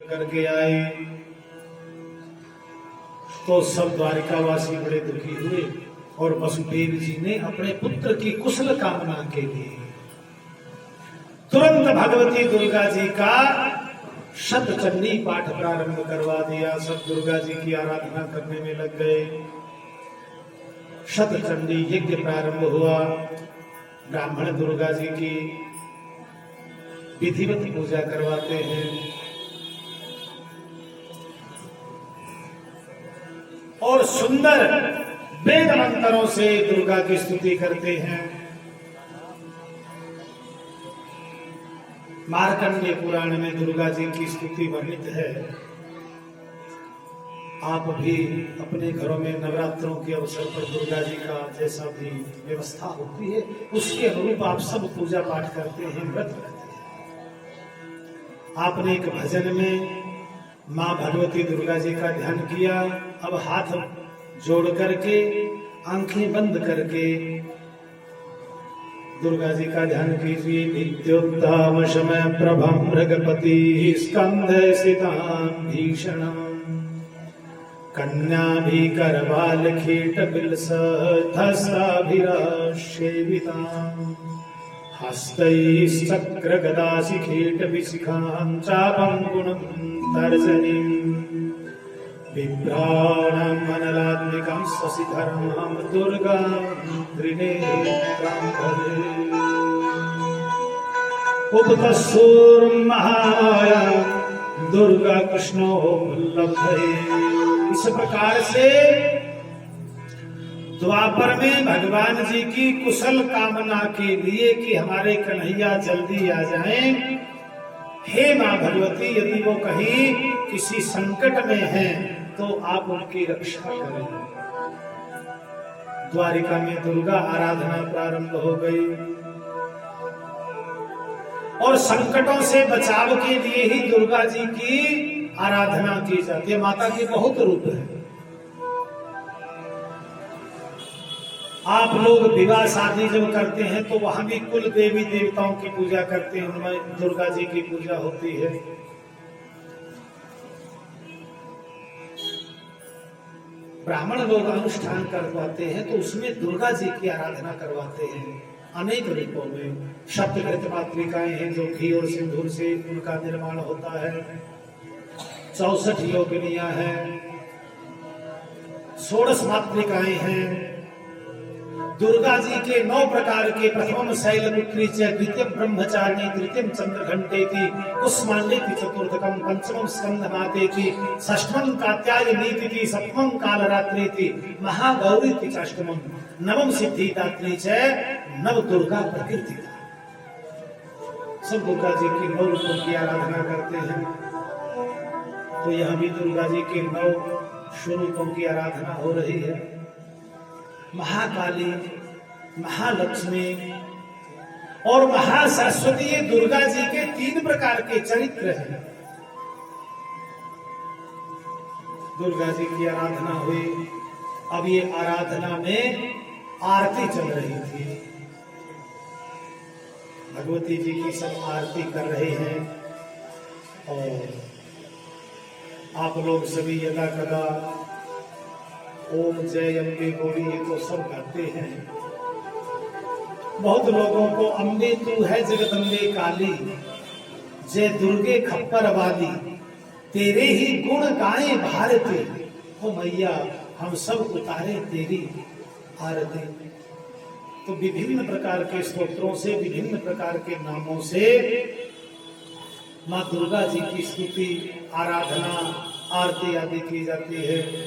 करके आए तो सब द्वारिकावासी बड़े दुखी हुए और वसुदेव जी ने अपने पुत्र की कुशल कामना के लिए तुरंत भगवती दुर्गा जी का शतचंडी पाठ प्रारंभ करवा दिया। सब दुर्गा जी की आराधना करने में लग गए। शतचंडी यज्ञ प्रारंभ हुआ। ब्राह्मण दुर्गा जी की विधिवत पूजा करवाते हैं और सुंदर वेद मंत्रों से दुर्गा की स्तुति करते हैं। मार्कंडेय पुराण में दुर्गा जी की स्तुति वर्णित है। आप भी अपने घरों में नवरात्रों के अवसर पर दुर्गा जी का जैसा भी व्यवस्था होती है उसके अनुरूप आप सब पूजा पाठ करते हैं, व्रत करते हैं। आपने एक भजन में माँ भगवती दुर्गा जी का ध्यान किया। अब हाथ जोड़ करके आंखें बंद करके दुर्गा जी का ध्यान कीजिए। नित्योत्तम शमय प्रभम मृगपति स्कंद सितां भीषणम् कन्या भी करवाल कीट बिलस धस्ताभिराशेविताम् हस्तैश्चक्र गदासि कीट विशिखां चापं गुणं तर्जनीम् बिभ्राणम् अनलात्मिकं शशिधरं दुर्गां त्रिनेत्रां भजे। उपतस्सूर्महामाया दुर्गा कृष्णो वल्लभे। इस प्रकार से द्वापर में भगवान जी की कुशल कामना के लिए कि हमारे कन्हैया जल्दी आ जाएं, हे मां भगवती यदि वो कहीं किसी संकट में हैं तो आप उनकी रक्षा करें। द्वारिका में दुर्गा आराधना प्रारंभ हो गई और संकटों से बचाव के लिए ही दुर्गा जी की आराधना की जाती है। माता के बहुत रूप है। आप लोग विवाह शादी जब करते हैं तो वहां भी कुल देवी देवताओं की पूजा करते हैं, उनमें दुर्गा जी की पूजा होती है। ब्राह्मण लोग अनुष्ठान करवाते हैं तो उसमें दुर्गा जी की आराधना करवाते हैं अनेक रूपों में। सप्तघृत मातृकाएं हैं जो घी और सिंदूर से उनका निर्माण होता है। 64 योगिनियां हैं, 16 मातृकाएं हैं। दुर्गा जी के 9 प्रकार के प्रथम शैलपुत्री च द्वितीय ब्रह्मचारिणी तृतीय चंद्रघंटेति कुष्मांडेति चतुर्थकम पंचमम स्कंधमातेति षष्ठम कात्यायनीति सप्तमम कालरात्रेति महागौरीति अष्टमम नवम सिद्धिदात्री च नव दुर्गा प्रकृति। सब दुर्गा जी की 9 रूपों की आराधना करते हैं। तो यहाँ भी दुर्गा जी के 9 स्वरूपों की आराधना हो रही है। महाकाली, महालक्ष्मी और महासरस्वती ये दुर्गा जी के 3 प्रकार के चरित्र हैं। दुर्गा जी की आराधना हुई। अब ये आराधना में आरती चल रही थी। भगवती जी की सब आरती कर रहे हैं और आप लोग सभी यदा कदा ओम जय अम्बे गौरी ये तो सब करते हैं। बहुत लोगों को अम्बे तू है जगदम्बे काली, जय दुर्गे खप्पर वाली, तेरे ही गुण गाए भारती, ओ मैया हम सब उतारे तेरी आरती। तो विभिन्न प्रकार के स्तोत्रों से, विभिन्न प्रकार के नामों से माँ दुर्गा जी की स्तुति, आराधना, आरती आदि की जाती है।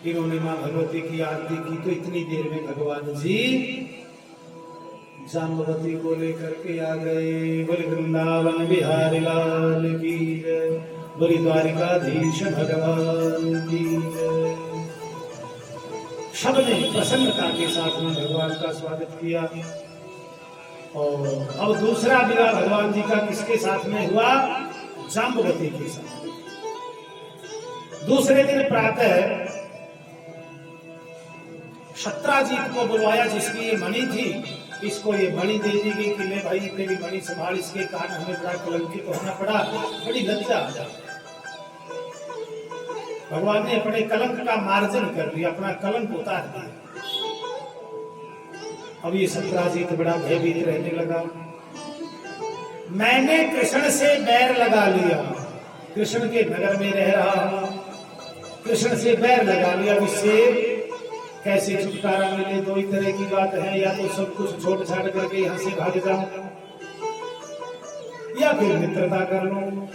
इन्होंने माँ भगवती की आरती की तो इतनी देर में भगवान जी जाम्बवती को लेकर के आ गए। बोले वृंदावन बिहारी लाल की जय, बोले द्वारिकाधीश भगवान की जय। सबने प्रसन्नता के साथ में भगवान का स्वागत किया। और अब दूसरा विवाह भगवान जी का किसके साथ में हुआ? जाम्बवती के साथ। दूसरे दिन प्रातः सत्राजीत को बुलवाया, जिसकी ये मणि थी इसको ये मणि दे दी गई कि ले भाई तेरी मणि संभाल, इसके कारण हमें बड़ा कलंकित होना पड़ा, बड़ी लज्जा आ जाती। भगवान ने अपने कलंक का मार्जन कर दिया, अपना कलंक उतार दिया। अब ये सत्राजीत बड़ा भयभीत रहने लगा। मैंने कृष्ण से बैर लगा लिया, कृष्ण के नगर में रह रहा हूं, कृष्ण से बैर लगा लिया, इससे कैसे छुटकारा मिले? दो ही तरह की बात है, या तो सब कुछ छोड़ छाड़ करके यहां से भाग जाऊं, या फिर मित्रता कर लूं।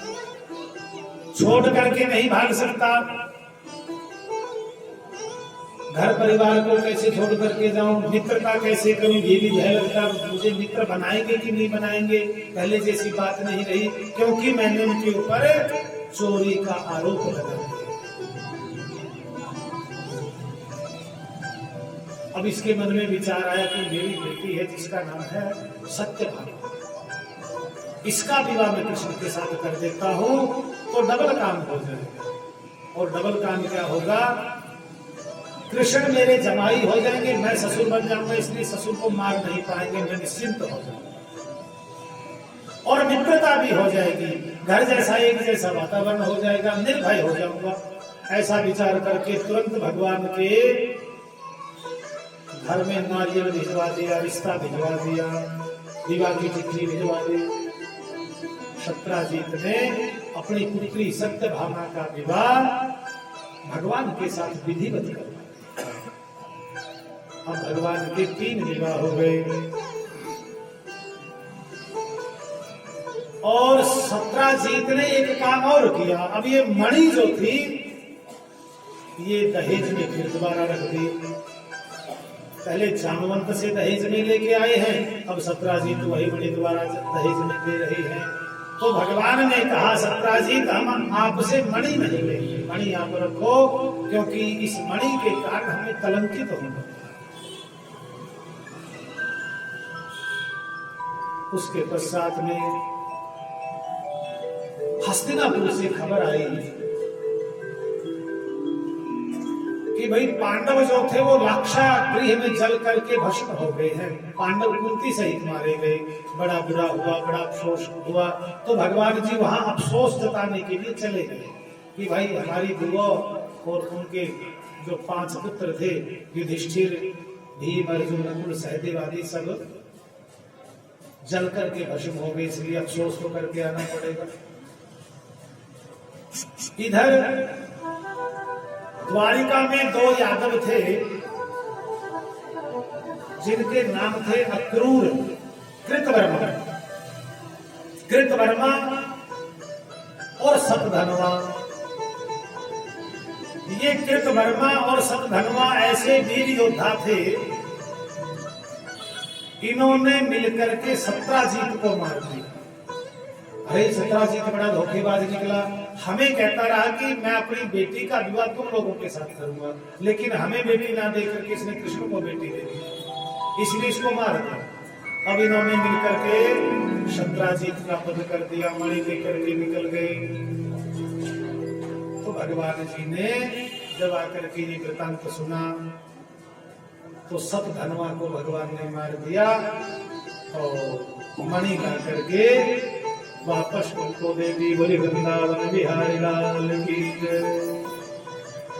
छोड़ करके नहीं भाग सकता, घर परिवार को कैसे छोड़ करके जाऊं, मित्रता कैसे करूं, ये भी भय लगता। मुझे मित्र बनाएंगे कि नहीं बनाएंगे, पहले जैसी बात नहीं रही, क्योंकि मैंने उनके ऊपर चोरी का आरोप लगा दिया। अब इसके मन में विचार आया कि मेरी बेटी है जिसका नाम है सत्यभामा, इसका विवाह मैं कृष्ण के साथ कर देता हूं तो डबल काम हो जाएगा। और डबल काम क्या होगा? कृष्ण मेरे जमाई हो जाएंगे, मैं ससुर बन जाऊंगा, इसलिए ससुर को मार नहीं पाएंगे, मैं निश्चिंत हो जाऊंगा, और मित्रता भी हो जाएगी, घर जैसा एक जैसा वातावरण हो जाएगा, निर्भय हो जाऊंगा। ऐसा विचार करके तुरंत भगवान के घर में नारियल भिजवा दिया, रिश्ता भिजवा दिया, विवाह की चिट्ठी भिजवा दी। सत्राजीत ने अपनी पुत्री सत्यभामा का विवाह भगवान के साथ विधिवत कर। अब भगवान के 3 विवाह हो गए, और सत्राजीत ने एक काम और किया। अब ये मणि जो थी ये दहेज में फिर दोबारा रख दी। पहले जामवंत से दहेज में लेके आए हैं, अब सत्राजीत वही मणि दोबारा दहेज में दे रही है। तो भगवान ने कहा सत्राजीत हम आपसे मणि नहीं लेंगे, मणि आप रखो, क्योंकि इस मणि के कारण हमें कलंकित होंगे। उसके पश्चात में हस्तिनापुर से खबर आई कि भाई पांडव जो थे वो लाक्षा गृह में जल करके भस्म हो गए हैं, पांडव कुंती सहित मारे गए। बड़ा बुरा हुआ, बड़ा अफसोस हुआ। तो भगवान जी वहां अफसोस जताने के लिए चले गए कि भाई हमारी बुआ और उनके जो 5 पुत्र थे, युधिष्ठिर, भीम, अर्जुन, नकुल, सहदेव आदि सब जल करके भस्म हो गए, इसलिए अफसोस तो करके आना पड़ेगा। इधर द्वारिका में 2 यादव थे जिनके नाम थे अक्रूर, कृतवर्मा, कृतवर्मा और सतधनवा। ये कृतवर्मा और सतधनवा ऐसे वीर योद्धा थे, इन्होंने मिलकर के सत्राजीत को मार दिया। अरे सत्राजीत बड़ा धोखेबाज निकला, हमें कहता रहा कि मैं अपनी बेटी का विवाह तुम लोगों के साथ करूंगा, लेकिन हमें बेटी ना देकर के इसने कृष्ण को बेटी दे दी, इसलिए इसको मार दिया। अब इन्होंने मिलकर के सत्राजीत का वध कर दिया, मणि लेकर के निकल गए। तो भगवान जी ने जब आकर के ये वृतांत सुना तो सतधनवा को भगवान ने मार दिया और मणि ला करके वापस उनको दे दी। बोली वृंदावन बिहारी लाल की जय।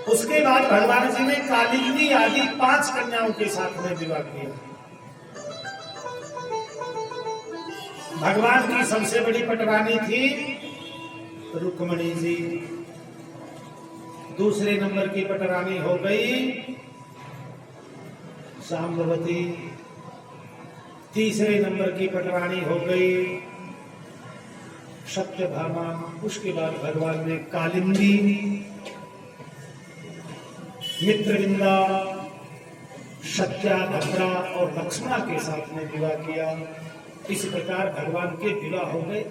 उसके बाद भगवान जी ने कालिंदी आदि 5 कन्याओं के साथ में विवाह किया। भगवान की सबसे बड़ी पटरानी थी रुक्मणी जी, दूसरे नंबर की पटरानी हो गई शाम्भवती, तीसरे नंबर की पटरानी हो गई सत्यभामा। उसके बाद भगवान ने कालिंदी, मित्रविंदा, सत्याभद्रा और लक्ष्मणा के साथ में विवाह किया। इस प्रकार भगवान के विवाह हो गए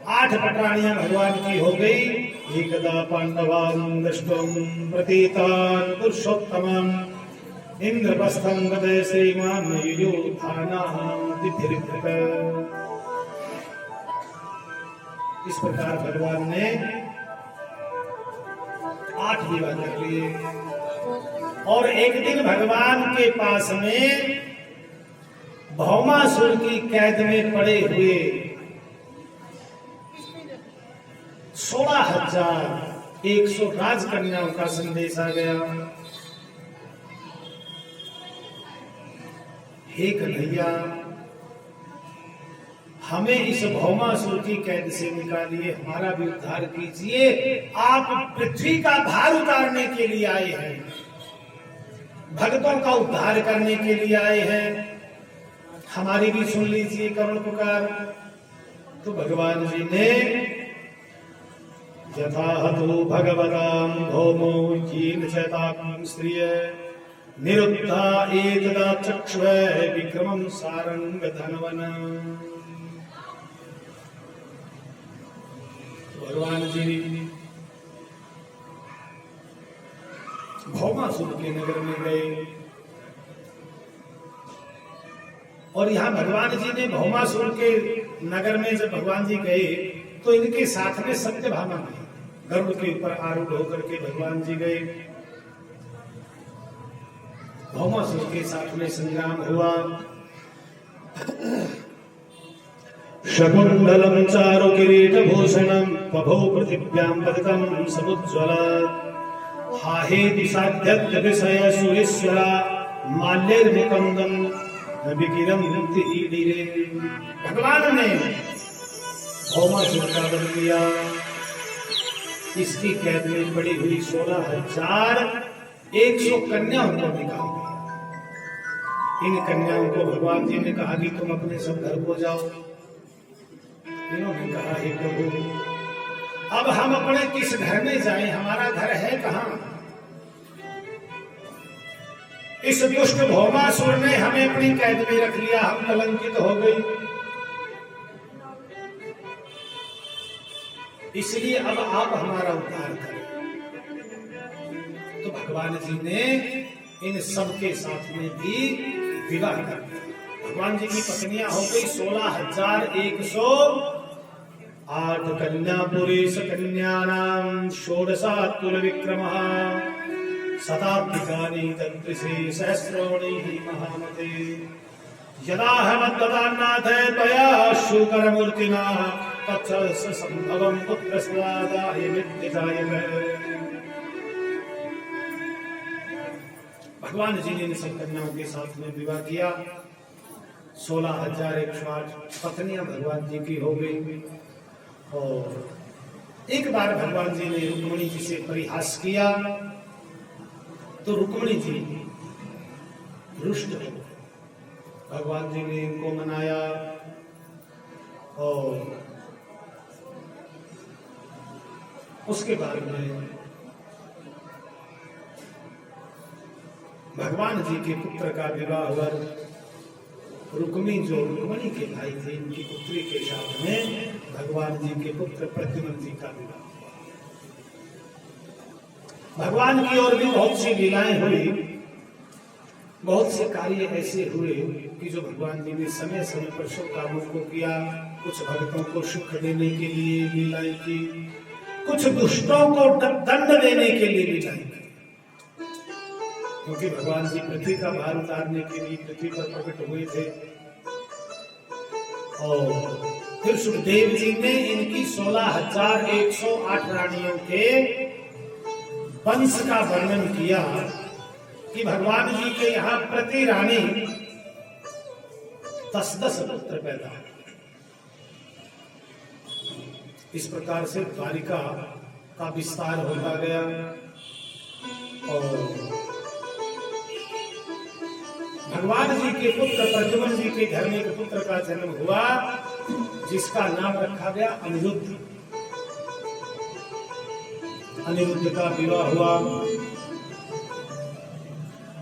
8 पटरानियां भगवान की हो गई। एकदा पांडवान् दृष्टुम् प्रतीतान् पुरुषोत्तमम् इंद्रप्रस्थं गते श्रीमान् युयुधानः तिथिर्भृत। इस प्रकार भगवान ने 8 विवाह कर लिए। और एक दिन भगवान के पास में भौमासुर की कैद में पड़े हुए 16,100 राजकन्याओं का संदेश आ गया। हे कन्हैया, हमें इस भौमासुर की कैद से निकालिए, हमारा भी उद्धार कीजिए। आप पृथ्वी का भार उतारने के लिए आए हैं, भक्तों का उद्धार करने के लिए आए हैं, हमारी भी सुन लीजिए करुण पुकार। तो भगवान जी ने यथाहतो भगवतां भौमो येन चैतां स्त्रिय निरुद्धा एतदा चक्षुः विक्रमं सारंग धनवन। भगवान जी भौमासुर के नगर में गए और यहाँ भगवान जी ने भौमासुर के नगर में जब भगवान जी गए तो इनके साथ में सत्यभामा गए। गरुड़ के ऊपर आरूढ़ होकर के भगवान जी गए, भौमासुर के साथ में संग्राम हुआ। शकुंडलम चारु किरीट भूषणम पभो पृथिव्यां पतितं समुज्ज्वलात् हाहेति साध्यत्य विषय सुरेश्वरा माल्यैर्मुकुन्दं विकिरन्ति ईडिरे। भगवान ने भौमासुर का वध किया, इसकी कैद में पड़ी हुई 16,100 कन्याओं को निकाल दिया। इन कन्याओं को भगवान जी ने कहा कि तुम अपने सब घर को जाओ। इन्होंने कहा, हे प्रभु, अब हम अपने किस घर में जाएं, हमारा घर है कहां? इस दुष्ट भौमासुर ने हमें अपनी कैद में रख लिया, हम कलंकित हो गए, इसलिए अब आप हमारा उद्धार करें। तो भगवान जी ने इन सब के साथ में भी विवाह कर दिया। भगवान जी की पत्नियां हो गई 16,108 कन्या पुरेश कन्यानां षोडशातुल विक्रमः शताब्दिकानि तत्रिशे सहस्राणि महामते यदा हमद्ददान्नाथ त्वया शूकरमूर्तिना तत्स संभवं पुत्रस्वादाय विद्यजायते। भगवान जी ने इन सब कन्याओं के साथ में विवाह किया। 16,108 पत्नियां भगवान जी की हो गई। और एक बार भगवान जी ने रुक्मिणी जी से परिहास किया तो रुक्मिणी जी रुष्ट हो गए। भगवान जी ने इनको मनाया और उसके बाद में भगवान जी के पुत्र का विवाह हुआ। रुक्मिणी के भाई थे, इनकी पुत्री के साथ में भगवान जी के पुत्र प्रद्युम्न जी का विवाह हुआ। भगवान की और भी बहुत सी लीलाएं हुई, बहुत से कार्य ऐसे हुए कि जो भगवान जी ने समय समय पर शुभ कामों को किया। कुछ भक्तों को सुख देने के लिए लीलाएं की, कुछ दुष्टों को दंड देने के लिए लीलाएं की। क्योंकि भगवान जी पृथ्वी का भार उतारने के लिए पृथ्वी पर प्रकट हुए थे। और फिर सुखदेव जी ने इनकी 16,108 रानियों के वंश का वर्णन किया कि भगवान जी के यहाँ प्रति रानी 10-10 पुत्र पैदा है। इस प्रकार से द्वारिका का विस्तार होता गया और भगवान जी के पुत्र प्रद्युम्न जी के घर में एक पुत्र का जन्म हुआ जिसका नाम रखा गया अनिरुद्ध। अनिरुद्ध का विवाह हुआ।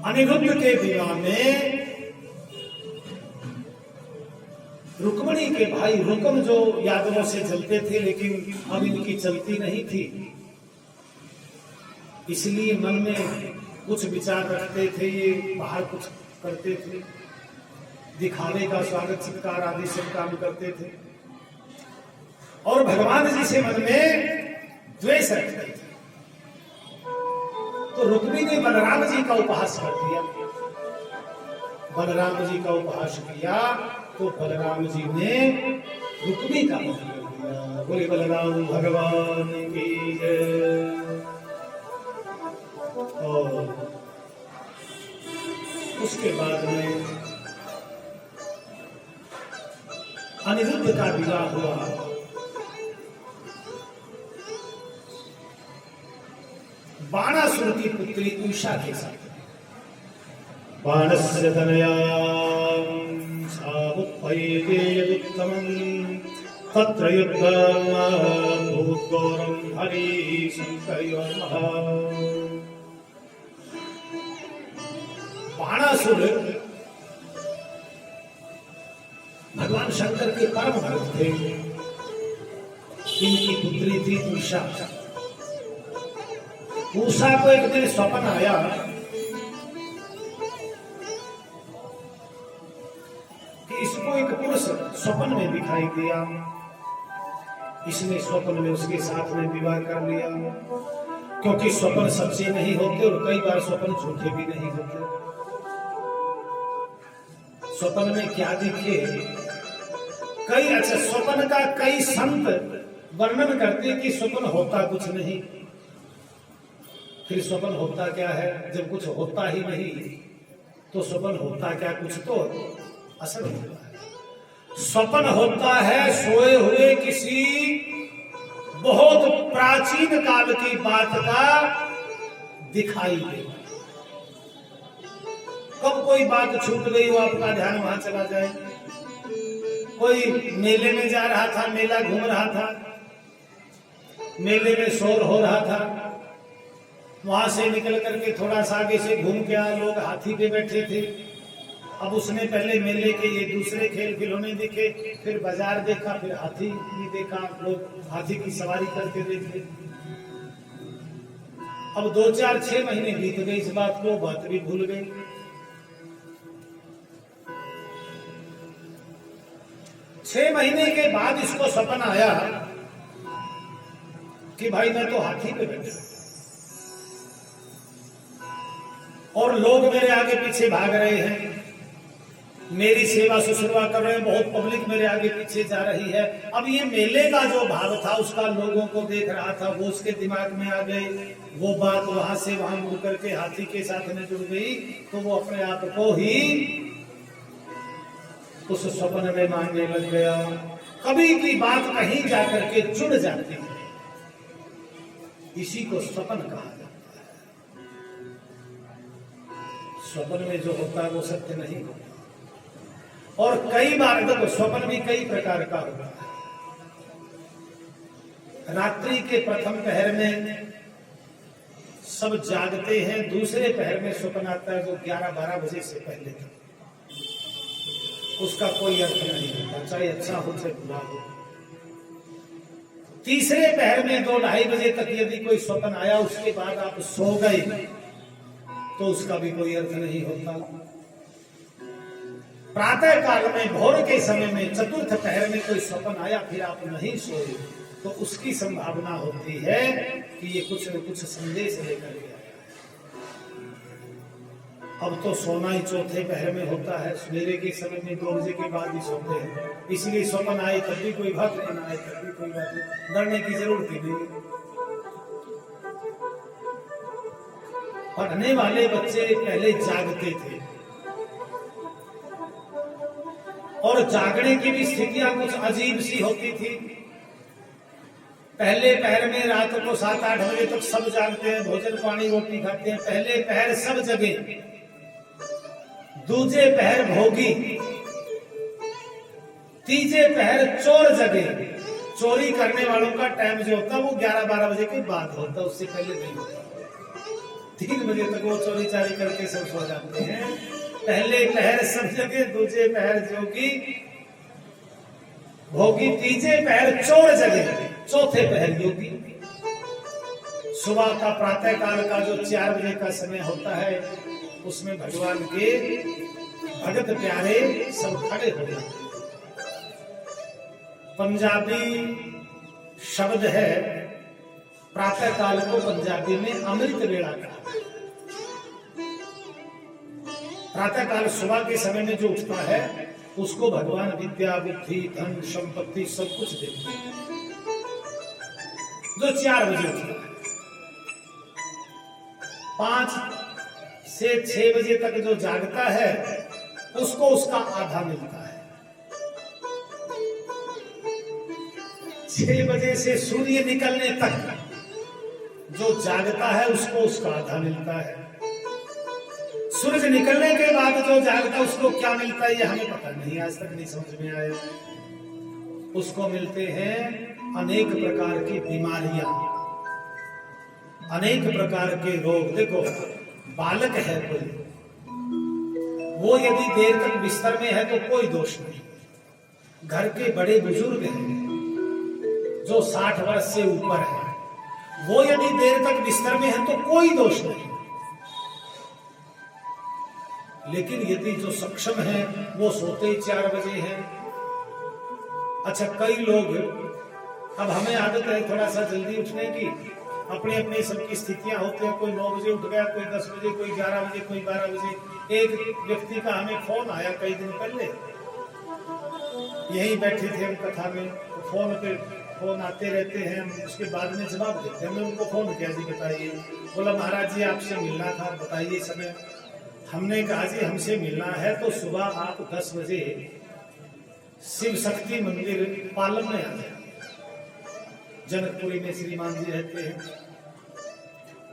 अनिरुद्ध के विवाह में रुक्मिणी के भाई रुकम जो यादवों से चलते थे, लेकिन अब इनकी चलती नहीं थी, इसलिए मन में कुछ विचार रखते थे, ये बाहर कुछ करते थे, दिखावे का स्वागत सत्कार आदि सब काम करते थे और भगवान जी से मन में द्वेष रखते थे। तो रुक्मी ने बलराम जी का उपहास कर दिया। बलराम जी का उपहास किया तो बलराम जी ने रुक्मी का वध कर दिया। बोले बलराम भगवान की जय। और उसके बाद में अनिरुद्ध का विवाह हुआ। बाणासुर की पुत्री उषा के साथ। बाणस्य तनयां सामुत्पैते यदुत्तमं तत्र युद्धं भूद्घोरं हरिशंकरयोर्मः। बाणासुर भगवान शंकर के परम भक्त थे। इनकी पुत्री थी उषा। उषा को एक दिन स्वप्न आया कि इसको एक पुरुष स्वप्न में दिखाई दिया। इसने स्वप्न में उसके साथ में विवाह कर लिया, क्योंकि स्वप्न सच्चे नहीं होते और कई बार स्वप्न झूठे भी नहीं होते। स्वप्न में क्या दिखे, कई अच्छा स्वप्न का कई संत वर्णन करते कि स्वप्न होता कुछ नहीं। फिर स्वप्न होता क्या है? जब कुछ होता ही नहीं तो स्वप्न होता क्या? कुछ तो असल होता है। स्वप्न होता है सोए हुए किसी बहुत प्राचीन काल की बात का दिखाई दे। कब कोई बात छूट गई हो, आपका ध्यान वहां चला जाए। कोई मेले में जा रहा था, मेला घूम रहा था, मेले में शोर हो रहा था, वहां से निकल करके थोड़ा सा आगे से घूम के आए, लोग हाथी पे बैठे थे। अब उसने पहले मेले के ये दूसरे खेल खिलौने देखे, फिर बाजार देखा, फिर हाथी भी देखा, लोग हाथी की सवारी करके देखे। अब 2, 4, 6 महीने बीत गए, इस बात को बात भी भूल गई। 6 महीने के बाद इसको सपना आया कि भाई मैं तो हाथी पे बैठा और लोग मेरे आगे पीछे भाग रहे हैं, मेरी सेवा शुश्रूषा कर रहे हैं, बहुत पब्लिक मेरे आगे पीछे जा रही है। अब ये मेले का जो भाव था उसका लोगों को देख रहा था, वो उसके दिमाग में आ गए। वो बात वहां से वहां मुड़ करके हाथी के साथ में जुड़ गई, तो वो अपने आप को ही उस स्वप्न में मांगने लग गया। कभी की बात कहीं जाकर के जुड़ जाती है, इसी को स्वप्न कहा जाता है। स्वप्न में जो होता है वो सत्य नहीं होता। और कई बार देखो स्वप्न भी कई प्रकार का होता है। रात्रि के प्रथम पहर में सब जागते हैं, दूसरे पहर में स्वप्न आता है जो 11-12 बजे से पहले तक, उसका कोई अर्थ नहीं होता, चाहे अच्छा हो चाहे बुरा हो। तीसरे पहर में 2-2:30 बजे तक यदि कोई स्वप्न आया, उसके बाद आप सो गए तो उसका भी कोई अर्थ नहीं होता। प्रातः काल में भोर के समय में चतुर्थ पहर में कोई स्वप्न आया, फिर आप नहीं सोए, तो उसकी संभावना होती है कि ये कुछ न कुछ संदेश लेकर के आया है। अब तो सोना ही चौथे पहर में होता है, सवेरे के समय में 2 बजे के बाद ही सोते हैं, इसलिए स्वप्न आए तब भी कोई बात नहीं, आए तब भी कोई बात नहीं, डरने की जरूरत ही नहीं। पढ़ने वाले बच्चे पहले जागते थे और जागने की भी स्थितियां कुछ अजीब सी होती थी। पहले पहर में रात को 7-8 बजे तक सब जागते हैं, भोजन पानी रोटी खाते हैं, पहले पहर सब जगे। दूजे पहर भोगी, तीजे पहर चोर जगे। चोरी करने वालों का टाइम जो होता है वो 11-12 बजे के बाद होता, उससे पहले नहीं होता। 3 बजे तक वो चोरी चारी करके सब सो जाते हैं। पहले पहर सब जगह, दूजे पहर जोगी भोगी, तीजे पहर चोर जगह, चौथे पहर योगी। सुबह का प्रातः काल का जो 4 बजे का समय होता है, उसमें भगवान के भगत प्यारे सब खड़े हो जाते हैं। पंजाबी शब्द है, प्रातः काल को पंजाबी में अमृत वेला कहा। प्रातः काल सुबह के समय में जो उठता है उसको भगवान विद्या, बुद्धि, धन, संपत्ति सब कुछ देते हैं। जो 4 बजे उठता है, 5 से 6 बजे तक जो जागता है उसको उसका आधा मिलता है। 6 बजे से सूर्य निकलने तक जो जागता है उसको उसका आधा मिलता है। सूरज निकलने के बाद जो जागता है उसको क्या मिलता है ये हमें पता नहीं, आज तक नहीं समझ में आया। उसको मिलते हैं अनेक प्रकार की बीमारियां, अनेक प्रकार के रोग। देखो बालक है कोई, वो यदि देर तक बिस्तर में है तो कोई दोष नहीं। घर के बड़े बुजुर्ग हैं जो 60 वर्ष से ऊपर है, वो यदि देर तक बिस्तर में है तो कोई दोष नहीं। लेकिन यदि जो सक्षम है वो सोते 4 बजे हैं। अच्छा, कई लोग, अब हमें आदत है थोड़ा सा जल्दी उठने की, अपने अपने सबकी स्थितियां होती हैं। कोई 9 बजे उठ गया, कोई 10 बजे, कोई 11 बजे, कोई 12 बजे। एक व्यक्ति का हमें फोन आया कई दिन पहले, यहीं बैठे थे हम कथा में, तो फोन पे फोन आते रहते हैं, उसके बाद में जवाब देते हैं। हमने उनको फोन किया, जी बताइए। बोला महाराज जी आपसे मिलना था, बताइए समय। हमने कहा जी हमसे मिलना है तो सुबह आप 10 बजे शिव शक्ति मंदिर पालम में आ जाए, जनकपुरी में श्रीमान जी रहते हैं।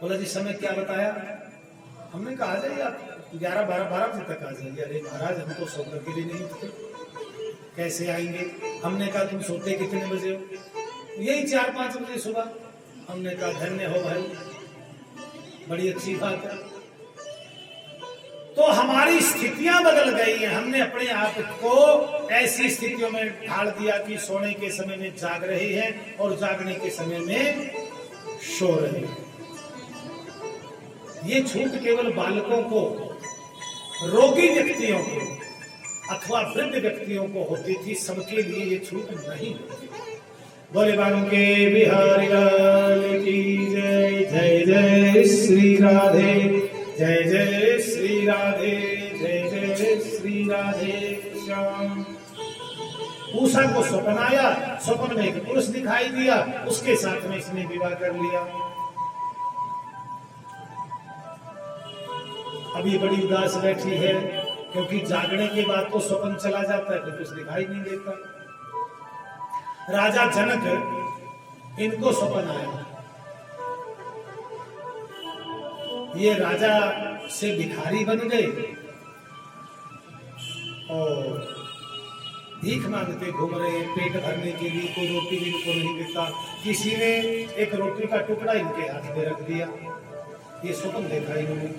बोला जी समय क्या बताया? हमने कहा आ जाइए आप 11-12 बजे तक आ जाइए। अरे महाराज हम तो सो करके भी नहीं उठते, कैसे आएंगे? हमने कहा तुम सोते कितने बजे हो? यही 4-5 बजे सुबह। हमने कहा धन्य हो भाई, बड़ी अच्छी बात है। तो हमारी स्थितियां बदल गई हैं। हमने अपने आप को ऐसी स्थितियों में ढाल दिया कि सोने के समय में जाग रहे हैं और जागने के समय में सो रहे हैं। ये छूट केवल बालकों को, रोगी व्यक्तियों को अथवा वृद्ध व्यक्तियों को होती थी, सबके लिए ये छूट नहीं होती। बोले बांके बिहारी लाल की जय। जय जय श्री राधे, जय जय श्री राधे, जय जय श्री राधे श्याम। उषा को स्वप्न आया, स्वप्न में एक पुरुष दिखाई दिया, उसके साथ में इसने विवाह कर लिया। अभी बड़ी उदास बैठी है क्योंकि जागने के बाद तो स्वप्न चला जाता है, फिर कुछ दिखाई नहीं देता। राजा जनक, इनको स्वप्न आया, ये राजा से भिखारी बन गए और भीख मांगते घूम रहे हैं पेट भरने के लिए। कोई रोटी भी इनको नहीं देता। किसी ने एक रोटी का टुकड़ा इनके हाथ में रख दिया। ये स्वप्न देखा इन्होंने।